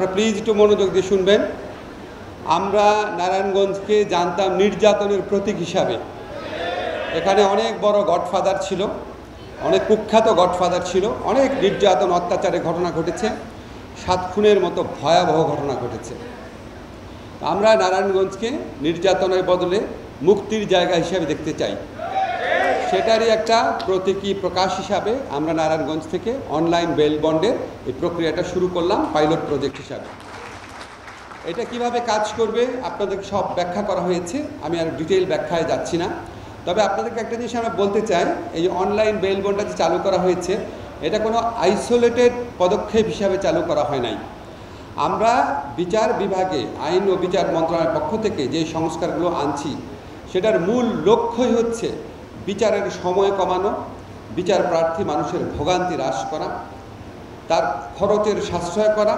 আপনারা প্লিজ একটু মনোযোগ দিয়ে শুনবেন। আমরা নারায়ণগঞ্জকে জানতাম নির্যাতনের প্রতীক হিসাবে। এখানে অনেক বড় গডফাদার ছিল, অনেক কুখ্যাত গডফাদার ছিল, অনেক নির্যাতন অত্যাচারের ঘটনা ঘটেছে, 7 খুনের মতো ভয়াবহ ঘটনা ঘটেছে। আমরা নারায়ণগঞ্জকে নির্যাতনের বদলে মুক্তির জায়গা হিসাবে দেখতে চাই। সেটারই একটা প্রতীকী প্রকাশ হিসাবে আমরা নারায়ণগঞ্জ থেকে অনলাইন বেল বন্ডের এই প্রক্রিয়াটা শুরু করলাম পাইলট প্রজেক্ট হিসাবে। এটা কিভাবে কাজ করবে আপনাদেরকে সব ব্যাখ্যা করা হয়েছে, আমি আর ডিটেইল ব্যাখ্যায় যাচ্ছি না। তবে আপনাদেরকে একটা জিনিস আমরা বলতে চাই, এই অনলাইন বেল বন্ডটা যে চালু করা হয়েছে এটা কোনো আইসোলেটেড পদক্ষেপ হিসাবে চালু করা হয় নাই। আমরা বিচার বিভাগে আইন ও বিচার মন্ত্রণালয়ের পক্ষ থেকে যে সংস্কারগুলো আনছি সেটার মূল লক্ষ্যই হচ্ছে বিচারের সময় কমানো, বিচার প্রার্থী মানুষের ভোগান্তি হ্রাস করা, তার খরচের সাশ্রয় করা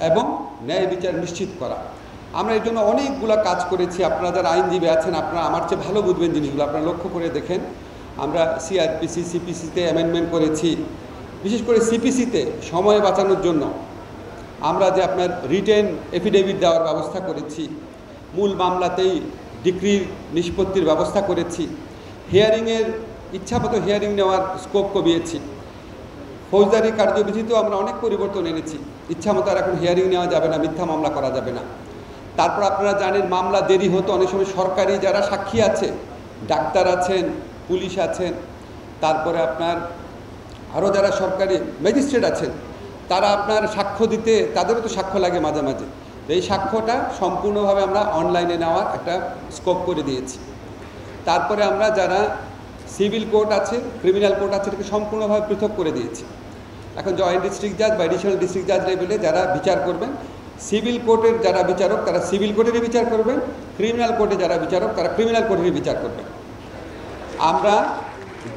এবং ন্যায় বিচার নিশ্চিত করা। আমরা এর জন্য অনেকগুলো কাজ করেছি। আপনারা যারা আইনজীবী আছেন আপনারা আমার চেয়ে ভালো বুঝবেন জিনিসগুলো, আপনারা লক্ষ্য করে দেখেন। আমরা সিআরপিসি সিপিসিতে অ্যামেন্ডমেন্ট করেছি, বিশেষ করে সিপিসিতে সময় বাঁচানোর জন্য আমরা যে আপনার রিটেন এফিডেভিট দেওয়ার ব্যবস্থা করেছি, মূল মামলাতেই ডিক্রি নিষ্পত্তির ব্যবস্থা করেছি, হিয়ারিংয়ের ইচ্ছামতো হিয়ারিং নেওয়ার স্কোপ কমিয়েছি, ফৌজদারি কার্যবিধিতেও আমরা অনেক পরিবর্তন এনেছি। ইচ্ছামতো আর এখন হিয়ারিং নেওয়া যাবে না, মিথ্যা মামলা করা যাবে না। তারপর আপনারা জানেন মামলা দেরি হতো, অনেক সময় সরকারি যারা সাক্ষী আছে, ডাক্তার আছেন, পুলিশ আছেন, তারপরে আপনার আরও যারা সরকারি ম্যাজিস্ট্রেট আছেন, তারা আপনার সাক্ষ্য দিতে তাদেরও তো সাক্ষ্য লাগে মাঝে মাঝে। তো এই সাক্ষ্যটা সম্পূর্ণভাবে আমরা অনলাইনে নেওয়ার একটা স্কোপ করে দিয়েছি। তারপরে আমরা যারা সিভিল কোর্ট আছে, ক্রিমিনাল কোর্ট আছে, এটাকে সম্পূর্ণভাবে পৃথক করে দিয়েছি। এখন জয়েন্ট ডিস্ট্রিক্ট জাজ বা এডিশনাল ডিস্ট্রিক্ট জাজ লেভেলে যারা বিচার করবেন, সিভিল কোর্টের যারা বিচারক তারা সিভিল কোর্টেরই বিচার করবেন, ক্রিমিনাল কোর্টে যারা বিচারক তারা ক্রিমিনাল কোর্টেরই বিচার করবেন। আমরা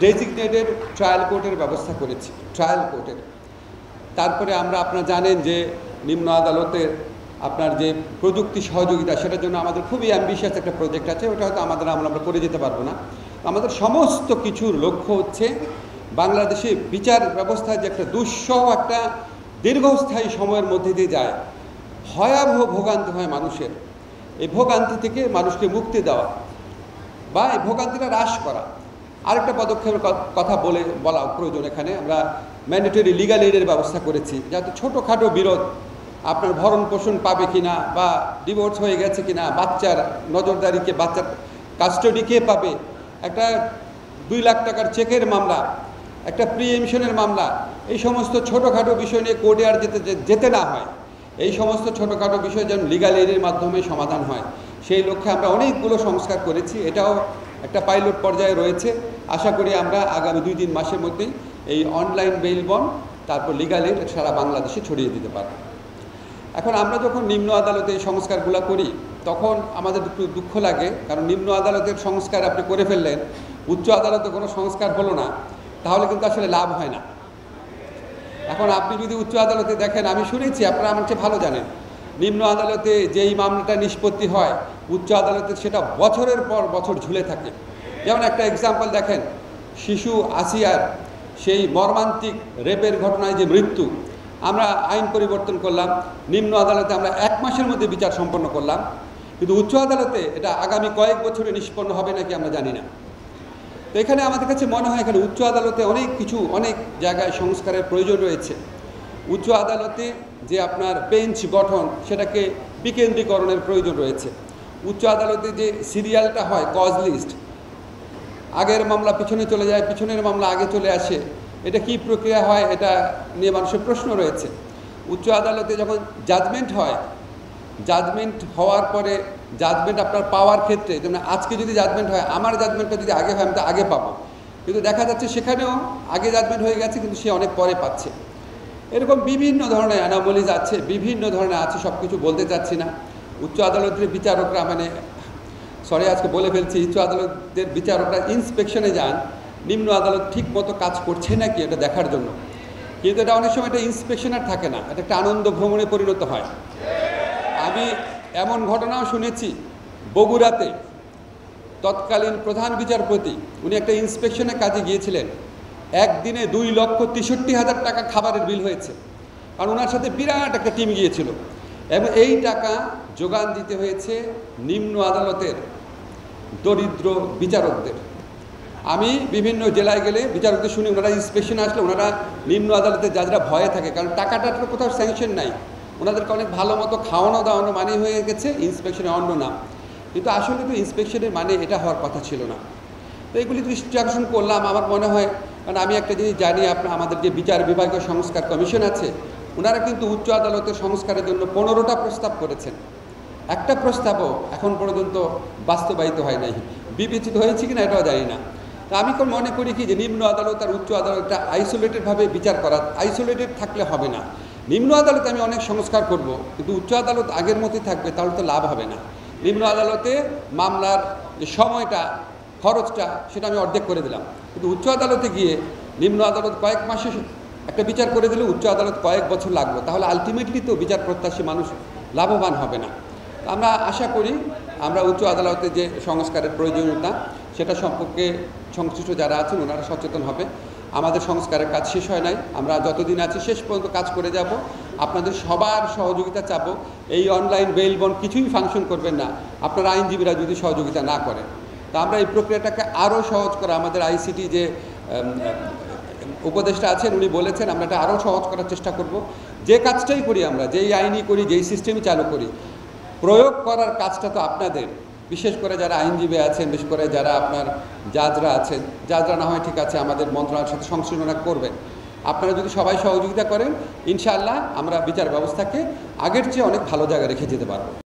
ডেজিগনেটেড ট্রায়াল কোর্টের ব্যবস্থা করেছি, ট্রায়াল কোর্টের। তারপরে আমরা আপনারা জানেন যে নিম্ন আদালতের আপনার যে প্রযুক্তি সহযোগিতা, সেটার জন্য আমাদের খুবই অ্যাম্বিশিয়াস একটা প্রজেক্ট আছে, ওটা হয়তো আমরা করে যেতে পারবো না। আমাদের সমস্ত কিছুর লক্ষ্য হচ্ছে বাংলাদেশে বিচার ব্যবস্থায় যে একটা দুঃসহ একটা দীর্ঘস্থায়ী সময়ের মধ্যে দিয়ে যায়, ভয়াবহ ভোগান্তি হয় মানুষের, এই ভোগান্তি থেকে মানুষকে মুক্তি দেওয়া বা এই ভোগান্তিটা হ্রাস করা। আরেকটা পদক্ষেপের কথা বলা প্রয়োজন। এখানে আমরা ম্যান্ডেটরি লিগাল এইডের ব্যবস্থা করেছি, যাতে ছোটোখাটো বিরোধ আপনার ভরণ পোষণ পাবে কিনা বা ডিভোর্স হয়ে গেছে কিনা, বাচ্চার নজরদারিকে, বাচ্চার কাস্টডি কে পাবে, একটা 2 লাখ টাকার চেকের মামলা, একটা প্রিএমশনের মামলা, এই সমস্ত ছোটোখাটো বিষয় নিয়ে কোর্টে আর যেতে না হয়, এই সমস্ত ছোটোখাটো বিষয় যেন লিগাল এইডের মাধ্যমে সমাধান হয়, সেই লক্ষ্যে আমরা অনেকগুলো সংস্কার করেছি। এটাও একটা পাইলট পর্যায়ে রয়েছে। আশা করি আমরা আগামী 2-3 মাসের মধ্যেই এই অনলাইন বেল বন্ড তারপর লিগাল এইড সারা বাংলাদেশে ছড়িয়ে দিতে পারব। এখন আমরা যখন নিম্ন আদালতে এই সংস্কারগুলো করি তখন আমাদের একটু দুঃখ লাগে, কারণ নিম্ন আদালতের সংস্কার আপনি করে ফেললেন, উচ্চ আদালতে কোনো সংস্কার হলো না, তাহলে কিন্তু আসলে লাভ হয় না। এখন আপনি যদি উচ্চ আদালতে দেখেন, আমি শুনেছি আপনারা আমার চেয়ে ভালো জানেন, নিম্ন আদালতে যেই মামলাটা নিষ্পত্তি হয় উচ্চ আদালতে সেটা বছরের পর বছর ঝুলে থাকে। যেমন একটা এক্সাম্পল দেখেন, শিশু আসিয়ার সেই মর্মান্তিক রেপের ঘটনায় যে মৃত্যু, আমরা আইন পরিবর্তন করলাম, নিম্ন আদালতে আমরা 1 মাসের মধ্যে বিচার সম্পন্ন করলাম, কিন্তু উচ্চ আদালতে এটা আগামী কয়েক বছরে নিষ্পন্ন হবে নাকি আমরা জানি না। তো এখানে আমাদের কাছে মনে হয় এখানে উচ্চ আদালতে অনেক জায়গায় সংস্কারের প্রয়োজন রয়েছে। উচ্চ আদালতে যে আপনার বেঞ্চ গঠন, সেটাকে বিকেন্দ্রীকরণের প্রয়োজন রয়েছে। উচ্চ আদালতে যে সিরিয়ালটা হয়, কজ লিস্ট, আগের মামলা পিছনে চলে যায়, পিছনের মামলা আগে চলে আসে, এটা কি প্রক্রিয়া হয়, এটা নিয়ে মানুষের প্রশ্ন রয়েছে। উচ্চ আদালতে যখন জাজমেন্ট হয়, জাজমেন্ট হওয়ার পরে জাজমেন্ট আপনার পাওয়ার ক্ষেত্রে, যেমন আজকে যদি জাজমেন্ট হয়, আমার জাজমেন্টটা যদি আগে হয় আমি তো আগে পাবো, কিন্তু দেখা যাচ্ছে সেখানেও আগে জাজমেন্ট হয়ে গেছে কিন্তু সে অনেক পরে পাচ্ছে। এরকম বিভিন্ন ধরনের অ্যানোমালিজ আছে, বিভিন্ন ধরনের আছে, সব কিছু বলতে চাচ্ছি না। উচ্চ আদালতের বিচারকরা আজকে বলে ফেলছি, উচ্চ আদালতের বিচারকরা ইন্সপেকশনে যান নিম্ন আদালত ঠিক মতো কাজ করছে নাকি এটা দেখার জন্য, কিন্তু এটা অনেক সময় এটা ইন্সপেকশনার থাকে না, এটা একটা আনন্দ ভ্রমণে পরিণত হয়। আমি এমন ঘটনাও শুনেছি, বগুড়াতে তৎকালীন প্রধান বিচারপতি উনি একটা ইন্সপেকশনের কাজে গিয়েছিলেন, একদিনে 2,63,000 টাকা খাবারের বিল হয়েছে। কারণ ওনার সাথে বিরাট একটা টিম গিয়েছিল এবং এই টাকা যোগান দিতে হয়েছে নিম্ন আদালতের দরিদ্র বিচারকদের। আমি বিভিন্ন জেলায় গেলে বিচারকদের শুনি ওনারা ইন্সপেকশনে আসলে ওনারা নিম্ন আদালতের জাজরা ভয়ে থাকে, কারণ টাকাটা কোথাও স্যাংশন নাই, ওনাদেরকে অনেক ভালো মতো খাওয়ানো দাওয়ানো মানে হয়ে গেছে ইন্সপেকশনের অন্য নাম, কিন্তু আসলে তো ইন্সপেকশনের মানে এটা হওয়ার কথা ছিল না। তো এগুলি দৃষ্টি আকর্ষণ করলাম। আমার মনে হয়, কারণ আমি একটা জিনিস জানি, আমাদের যে বিচার বিভাগীয় সংস্কার কমিশন আছে ওনারা কিন্তু উচ্চ আদালতের সংস্কারের জন্য 15টা প্রস্তাব করেছেন, একটা প্রস্তাবও এখন পর্যন্ত বাস্তবায়িত হয় নাই, বিবেচিত হয়েছে কিনা এটাও জানি না। তা আমি মনে করি কি যে নিম্ন আদালত আর উচ্চ আদালতটা আইসোলেটেডভাবে বিচার করা, আইসোলেটেড থাকলে হবে না। নিম্ন আদালতে আমি অনেক সংস্কার করব, কিন্তু উচ্চ আদালত আগের মতোই থাকবে, তাহলে তো লাভ হবে না। নিম্ন আদালতে মামলার যে সময়টা, খরচটা, সেটা আমি অর্ধেক করে দিলাম, কিন্তু উচ্চ আদালতে গিয়ে নিম্ন আদালত কয়েক মাসে একটা বিচার করে দিলে উচ্চ আদালত কয়েক বছর লাগলো, তাহলে আলটিমেটলি তো বিচার প্রত্যাশী মানুষ লাভবান হবে না। আমরা আশা করি আমরা উচ্চ আদালতে যে সংস্কারের প্রয়োজনীয়তা সেটা সম্পর্কে সংশ্লিষ্ট যারা আছেন ওনারা সচেতন হবে। আমাদের সংস্কারের কাজ শেষ হয় নাই, আমরা যতদিন আছি শেষ পর্যন্ত কাজ করে যাব। আপনাদের সবার সহযোগিতা চাবো। এই অনলাইন বেইল বন্ড কিছুই ফাংশন করবেন না আপনারা আইনজীবীরা যদি সহযোগিতা না করেন। তা আমরা এই প্রক্রিয়াটাকে আরও সহজ করা, আমাদের আইসিটি যে উপদেষ্টা আছেন উনি বলেছেন আমরা এটা আরও সহজ করার চেষ্টা করব। যে কাজটাই করি আমরা, যেই আইনই করি, যেই সিস্টেমই চালু করি, প্রয়োগ করার কাজটা তো আপনাদের, বিশেষ করে যারা আইনজীবী আছেন, বিশেষ করে যারা আপনার জাজরা আছেন। জাজরা না হয় ঠিক আছে, আমাদের মন্ত্রণালয়ের সাথে সংশ্লিষ্টতা করবেন। আপনারা যদি সবাই সহযোগিতা করেন, ইনশাআল্লাহ আমরা বিচার ব্যবস্থাকে আগের চেয়ে অনেক ভালো জায়গায় রেখে যেতে পারবো।